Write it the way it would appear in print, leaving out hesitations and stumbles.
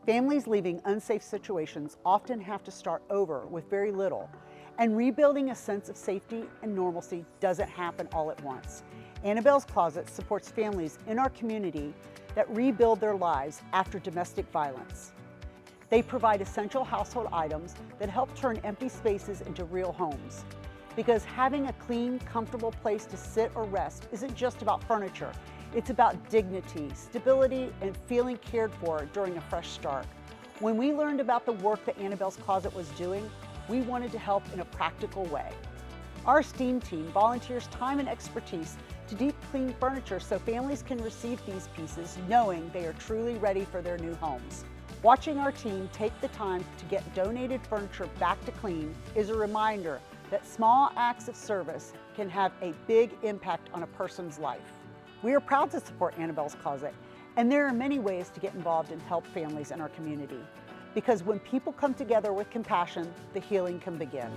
Families leaving unsafe situations often have to start over with very little, and rebuilding a sense of safety and normalcy doesn't happen all at once. Annabelle's Closet supports families in our community that rebuild their lives after domestic violence. They provide essential household items that help turn empty spaces into real homes. Because having a clean, comfortable place to sit or rest isn't just about furniture. It's about dignity, stability, and feeling cared for during a fresh start. When we learned about the work that Annabelle's Closet was doing, we wanted to help in a practical way. Our STEAM team volunteers time and expertise to deep clean furniture so families can receive these pieces knowing they are truly ready for their new homes. Watching our team take the time to get donated furniture back to clean is a reminder that small acts of service can have a big impact on a person's life. We are proud to support Annabelle's Closet, and there are many ways to get involved and help families in our community. Because when people come together with compassion, the healing can begin.